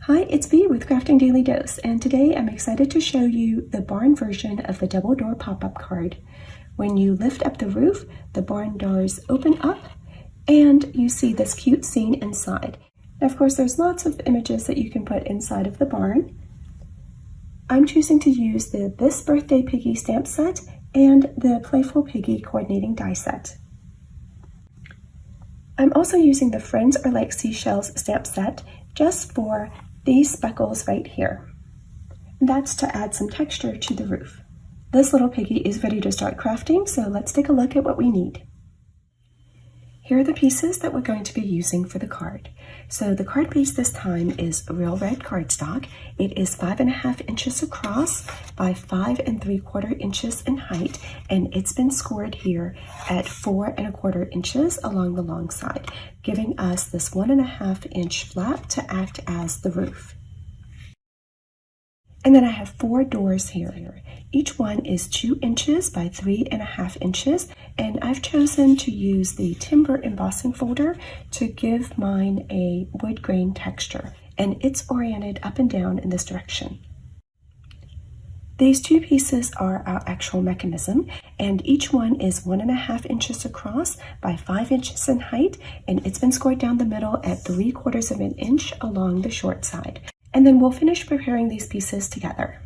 Hi, it's Vy with Crafting Daily Dose, and today I'm excited to show you the barn version of the double door pop-up card. When you lift up the roof, the barn doors open up and you see this cute scene inside. Now, of course, there's lots of images that you can put inside of the barn. I'm choosing to use the This Birthday Piggy stamp set and the Playful Piggy coordinating die set. I'm also using the Friends Are Like Seashells stamp set just for these speckles right here. And that's to add some texture to the roof. This little piggy is ready to start crafting, so let's take a look at what we need. Here are the pieces that we're going to be using for the card. So the card base this time is real red cardstock. It is 5.5 inches across by 5 3/4 inches in height, and it's been scored here at 4 1/4 inches along the long side, giving us this 1.5 inch flap to act as the roof. And then I have 4 doors here. Each one is 2 inches by 3.5 inches, and I've chosen to use the timber embossing folder to give mine a wood grain texture, and it's oriented up and down in this direction. These 2 pieces are our actual mechanism, and each one is 1.5 inches across by 5 inches in height, and it's been scored down the middle at 3/4 of an inch along the short side. And then we'll finish preparing these pieces together.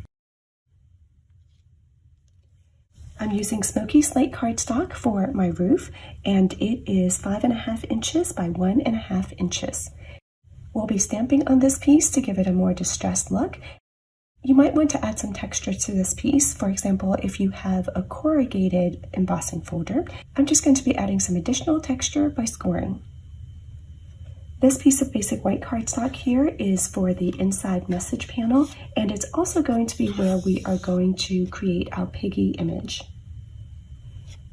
I'm using smoky slate cardstock for my roof, and it is 5.5 inches by 1.5 inches. We'll be stamping on this piece to give it a more distressed look. You might want to add some texture to this piece. For example, if you have a corrugated embossing folder, I'm just going to be adding some additional texture by scoring. This piece of basic white cardstock here is for the inside message panel, and it's also going to be where we are going to create our piggy image.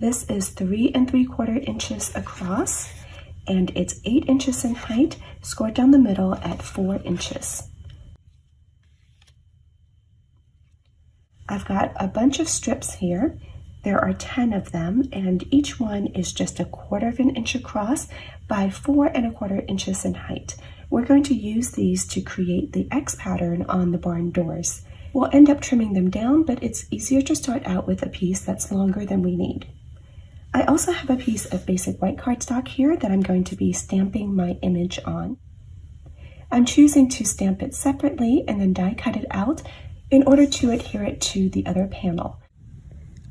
This is 3 3/4 inches across, and it's 8 inches in height, scored down the middle at 4 inches. I've got a bunch of strips here. There are 10 of them, and each one is just 1/4 inch across by 4 1/4 inches in height. We're going to use these to create the X pattern on the barn doors. We'll end up trimming them down, but it's easier to start out with a piece that's longer than we need. I also have a piece of basic white cardstock here that I'm going to be stamping my image on. I'm choosing to stamp it separately and then die cut it out in order to adhere it to the other panel.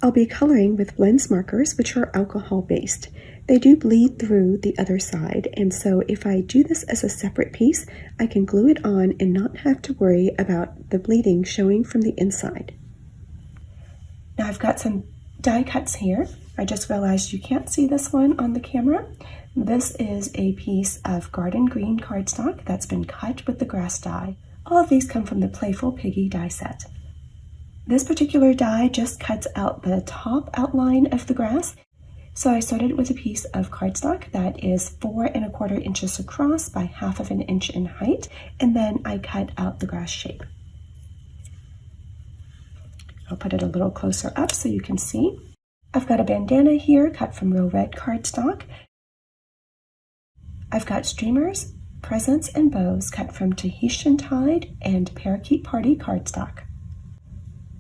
I'll be coloring with blends markers, which are alcohol-based. They do bleed through the other side, and so if I do this as a separate piece, I can glue it on and not have to worry about the bleeding showing from the inside. Now I've got some die cuts here. I just realized you can't see this one on the camera. This is a piece of garden green cardstock that's been cut with the grass die. All of these come from the Playful Piggy die set. This particular die just cuts out the top outline of the grass, so I started with a piece of cardstock that is 4 1/4 inches across by 1/2 inch in height, and then I cut out the grass shape. I'll put it a little closer up so you can see. I've got a bandana here cut from real red cardstock. I've got streamers, presents, and bows cut from Tahitian Tide and Parakeet Party cardstock.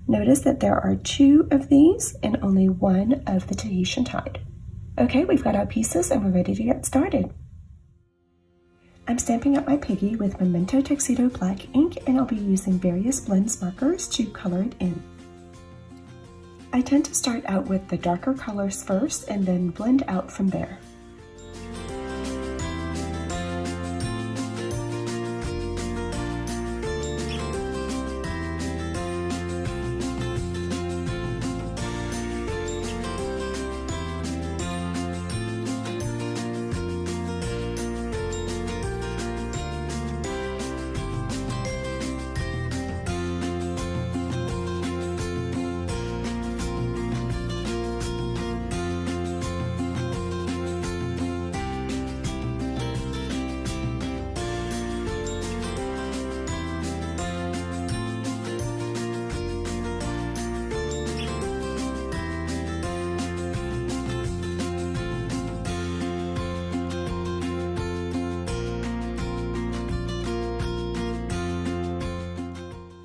Notice that there are 2 of these and only 1 of the Tahitian Tide. Okay, we've got our pieces and we're ready to get started. I'm stamping up my piggy with Memento Tuxedo black ink, and I'll be using various blends markers to color it in. I tend to start out with the darker colors first and then blend out from there.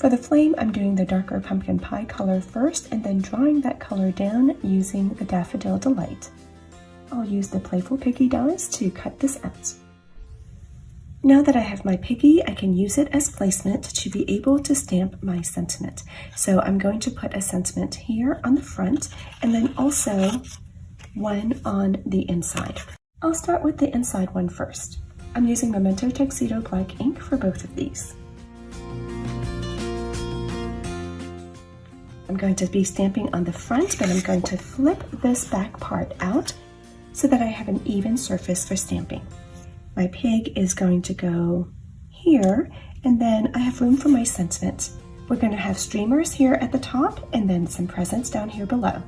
For the flame, I'm doing the darker pumpkin pie color first and then drawing that color down using the Daffodil Delight. I'll use the Playful Piggy dies to cut this out. Now that I have my piggy, I can use it as placement to be able to stamp my sentiment. So I'm going to put a sentiment here on the front and then also one on the inside. I'll start with the inside one first. I'm using Memento Tuxedo Black ink for both of these. I'm going to be stamping on the front, but I'm going to flip this back part out so that I have an even surface for stamping. My pig is going to go here, and then I have room for my sentiment. We're going to have streamers here at the top and then some presents down here below.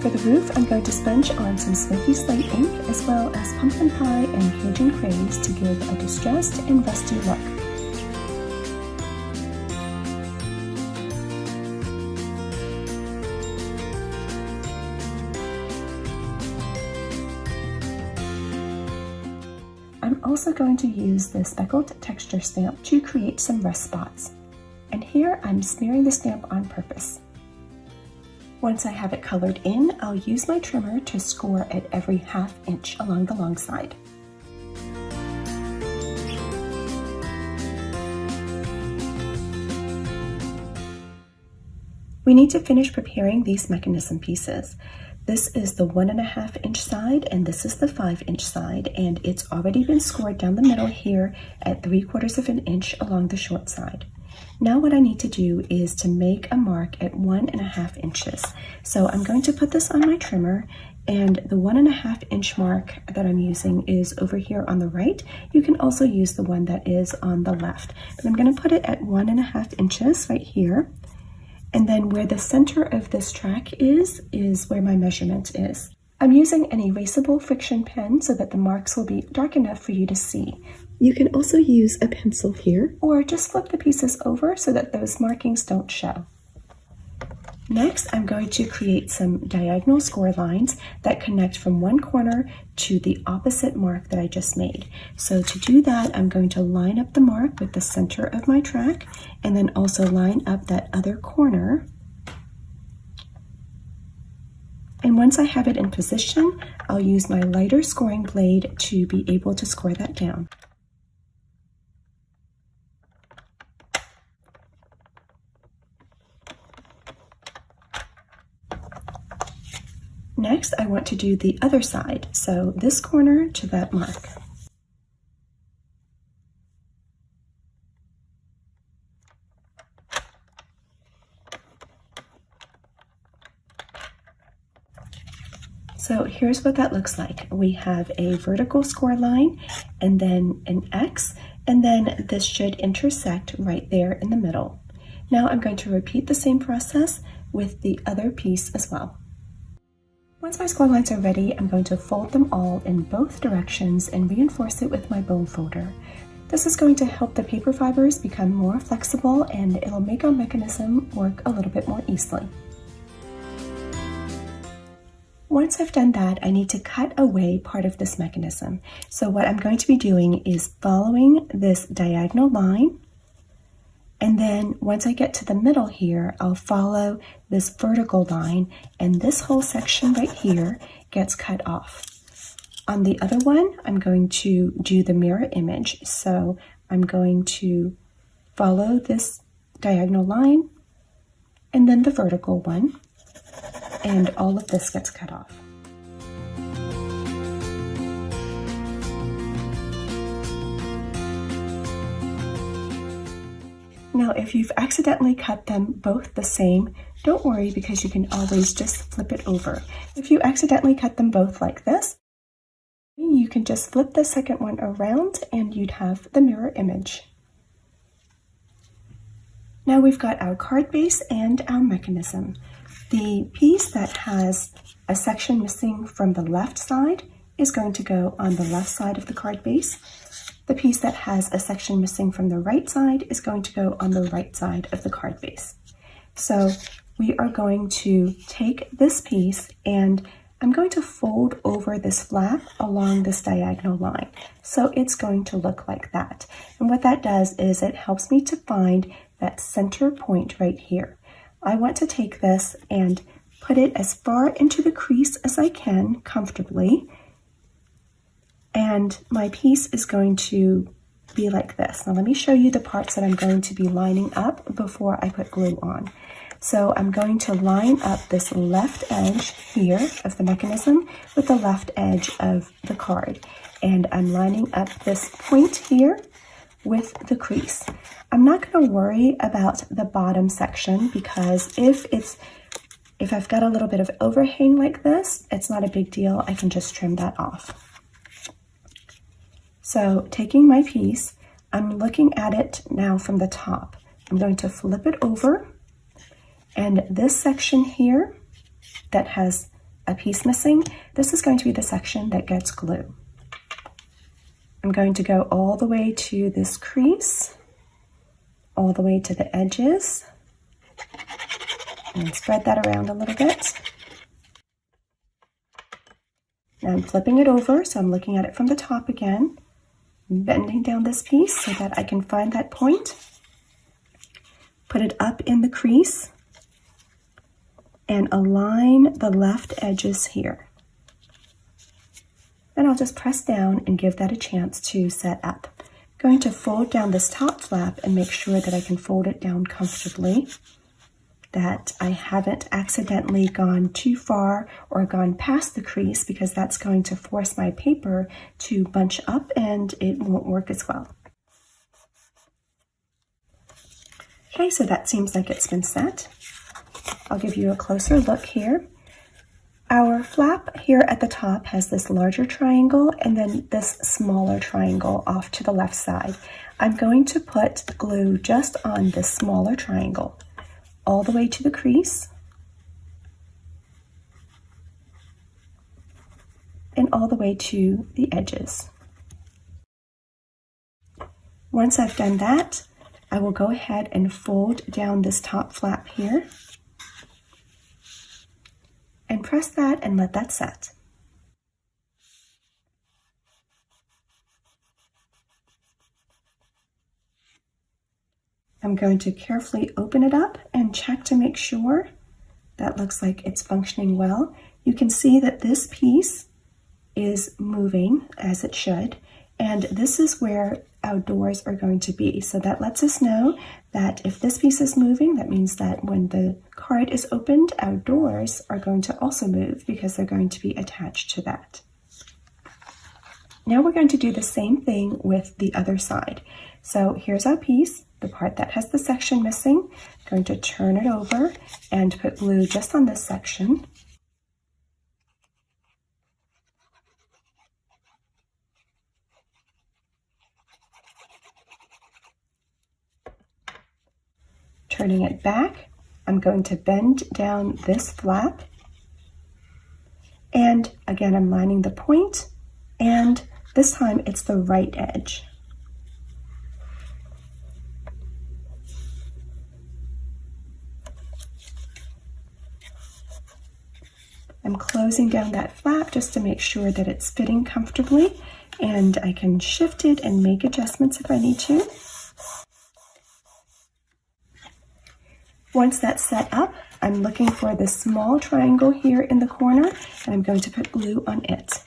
For the roof, I'm going to sponge on some Smoky Slate ink as well as pumpkin pie and Cajun craze to give a distressed and rusty look. I'm also going to use the speckled texture stamp to create some rust spots. And here I'm smearing the stamp on purpose. Once I have it colored in, I'll use my trimmer to score at every ½ inch along the long side. We need to finish preparing these mechanism pieces. This is the 1½ inch side and this is the 5 inch side, and it's already been scored down the middle here at 3/4 inch along the short side. Now what I need to do is to make a mark at 1½ inches. So I'm going to put this on my trimmer, and the 1½ inch mark that I'm using is over here on the right. You can also use the one that is on the left, but I'm going to put it at 1½ inches right here. And then where the center of this track is where my measurement is. I'm using an erasable friction pen so that the marks will be dark enough for you to see. You can also use a pencil here, or just flip the pieces over so that those markings don't show. Next, I'm going to create some diagonal score lines that connect from one corner to the opposite mark that I just made. So to do that, I'm going to line up the mark with the center of my track and then also line up that other corner. And once I have it in position, I'll use my lighter scoring blade to be able to score that down. Next, I want to do the other side, so this corner to that mark. So here's what that looks like. We have a vertical score line and then an X, and then this should intersect right there in the middle. Now I'm going to repeat the same process with the other piece as well. Once my score lines are ready, I'm going to fold them all in both directions and reinforce it with my bone folder. This is going to help the paper fibers become more flexible, and it'll make our mechanism work a little bit more easily. Once I've done that, I need to cut away part of this mechanism. So what I'm going to be doing is following this diagonal line, and then once I get to the middle here, I'll follow this vertical line, and this whole section right here gets cut off. On the other one, I'm going to do the mirror image. So I'm going to follow this diagonal line and then the vertical one, and all of this gets cut off. Now, if you've accidentally cut them both the same, don't worry, because you can always just flip it over. If you accidentally cut them both like this, you can just flip the second one around and you'd have the mirror image. Now we've got our card base and our mechanism. The piece that has a section missing from the left side is going to go on the left side of the card base. The piece that has a section missing from the right side is going to go on the right side of the card base. So we are going to take this piece, and I'm going to fold over this flap along this diagonal line. So it's going to look like that. And what that does is it helps me to find that center point right here. I want to take this and put it as far into the crease as I can comfortably. And my piece is going to be like this. Now let me show you the parts that I'm going to be lining up before I put glue on. So I'm going to line up this left edge here of the mechanism with the left edge of the card. And I'm lining up this point here with the crease. I'm not going to worry about the bottom section because if I've got a little bit of overhang like this, it's not a big deal. I can just trim that off. So taking my piece, I'm looking at it now from the top. I'm going to flip it over, and this section here that has a piece missing, this is going to be the section that gets glue. I'm going to go all the way to this crease, all the way to the edges, and spread that around a little bit. Now I'm flipping it over, so I'm looking at it from the top again, bending down this piece so that I can find that point, put it up in the crease, and align the left edges here. And I'll just press down and give that a chance to set up. I'm going to fold down this top flap and make sure that I can fold it down comfortably, that I haven't accidentally gone too far or gone past the crease, because that's going to force my paper to bunch up and it won't work as well. Okay, so that seems like it's been set. I'll give you a closer look here. Our flap here at the top has this larger triangle and then this smaller triangle off to the left side. I'm going to put glue just on this smaller triangle, all the way to the crease, and all the way to the edges. Once I've done that, I will go ahead and fold down this top flap here and press that and let that set. I'm going to carefully open it up and check to make sure that looks like it's functioning well. You can see that this piece is moving as it should, and this is where our doors are going to be. So that lets us know that if this piece is moving, that means that when the card is opened, our doors are going to also move because they're going to be attached to that. Now we're going to do the same thing with the other side. So here's our piece, the part that has the section missing. I'm going to turn it over and put glue just on this section. Turning it back, I'm going to bend down this flap. And again, I'm lining the point, and this time it's the right edge. I'm closing down that flap just to make sure that it's fitting comfortably, and I can shift it and make adjustments if I need to. Once that's set up, I'm looking for this small triangle here in the corner, and I'm going to put glue on it.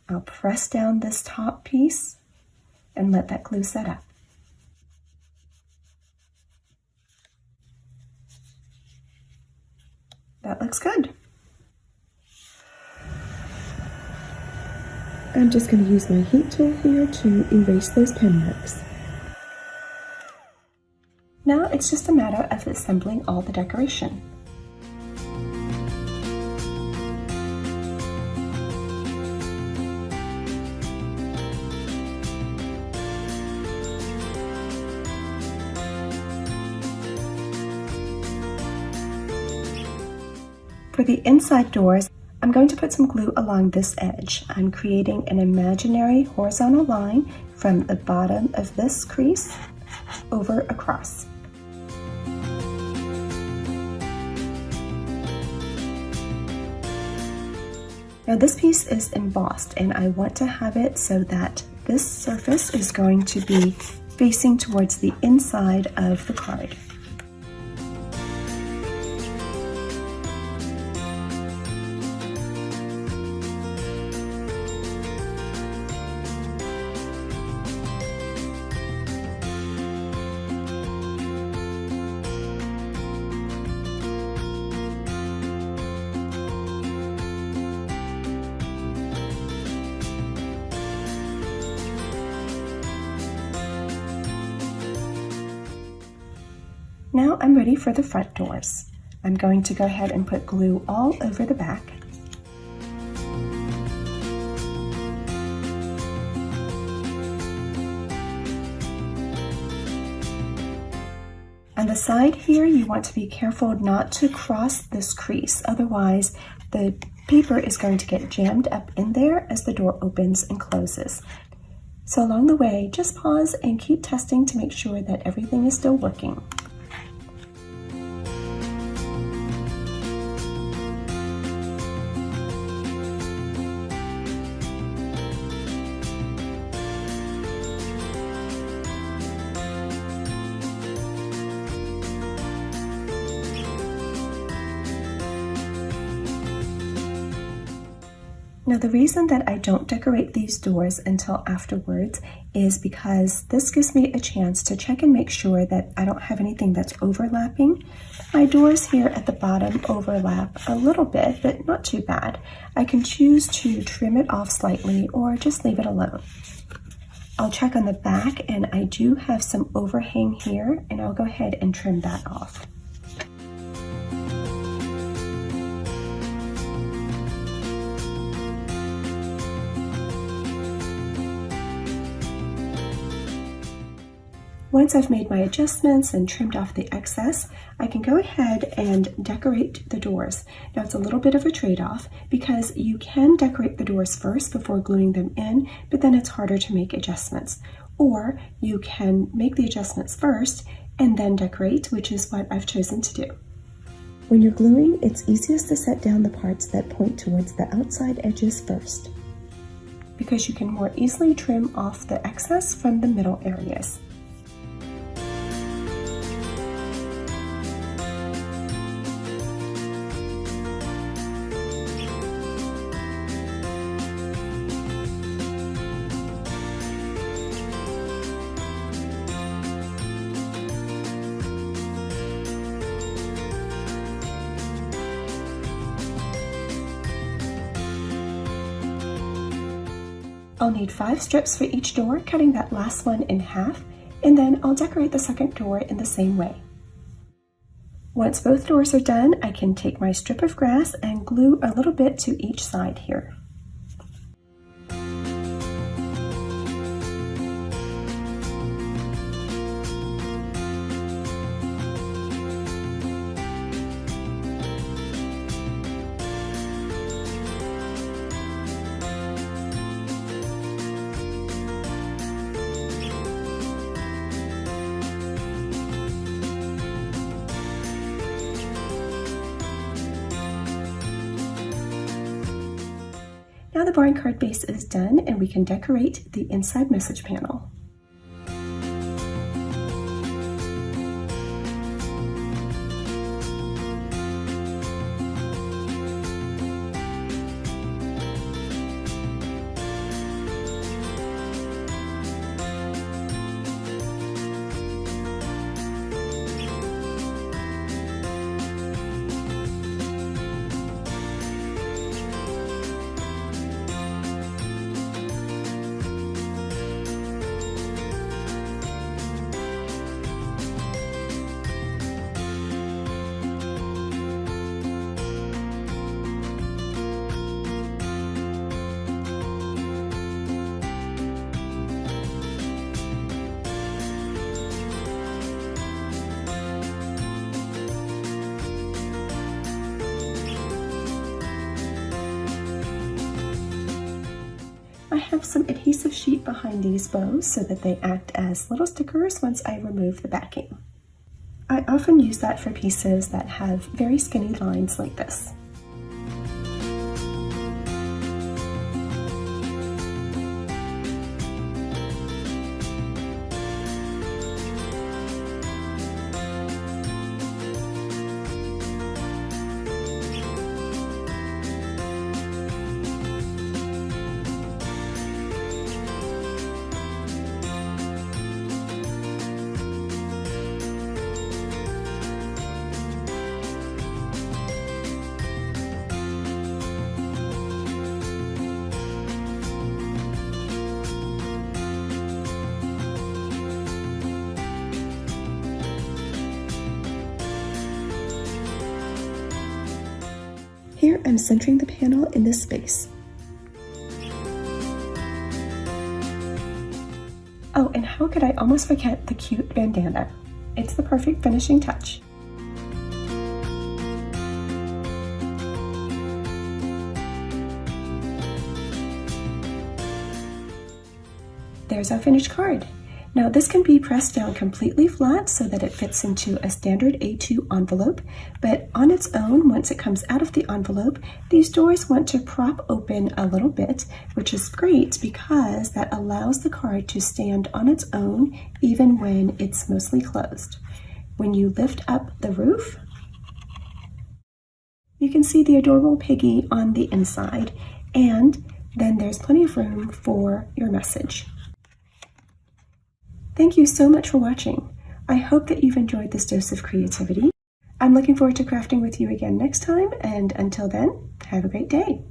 I'll press down this top piece and let that glue set up. That looks good. I'm just going to use my heat tool here to erase those pen marks. Now it's just a matter of assembling all the decoration. For the inside doors, I'm going to put some glue along this edge. I'm creating an imaginary horizontal line from the bottom of this crease over across. Now this piece is embossed and I want to have it so that this surface is going to be facing towards the inside of the card. Now I'm ready for the front doors. I'm going to go ahead and put glue all over the back. On the side here, you want to be careful not to cross this crease, otherwise the paper is going to get jammed up in there as the door opens and closes. So along the way, just pause and keep testing to make sure that everything is still working. Now the reason that I don't decorate these doors until afterwards is because this gives me a chance to check and make sure that I don't have anything that's overlapping. My doors here at the bottom overlap a little bit, but not too bad. I can choose to trim it off slightly or just leave it alone. I'll check on the back and I do have some overhang here and I'll go ahead and trim that off. Once I've made my adjustments and trimmed off the excess, I can go ahead and decorate the doors. Now it's a little bit of a trade-off because you can decorate the doors first before gluing them in, but then it's harder to make adjustments. Or you can make the adjustments first and then decorate, which is what I've chosen to do. When you're gluing, it's easiest to set down the parts that point towards the outside edges first, because you can more easily trim off the excess from the middle areas. I'll need 5 strips for each door, cutting that last one in half, and then I'll decorate the second door in the same way. Once both doors are done, I can take my strip of grass and glue a little bit to each side here. Now the barn card base is done and we can decorate the inside message panel. I have some adhesive sheet behind these bows so that they act as little stickers once I remove the backing. I often use that for pieces that have very skinny lines like this. Here I'm centering the panel in this space. Oh, and how could I almost forget the cute bandana? It's the perfect finishing touch. There's our finished card. Now this can be pressed down completely flat so that it fits into a standard A2 envelope, but on its own, once it comes out of the envelope, these doors want to prop open a little bit, which is great because that allows the card to stand on its own even when it's mostly closed. When you lift up the roof, you can see the adorable piggy on the inside, and then there's plenty of room for your message. Thank you so much for watching. I hope that you've enjoyed this dose of creativity. I'm looking forward to crafting with you again next time, and until then, have a great day.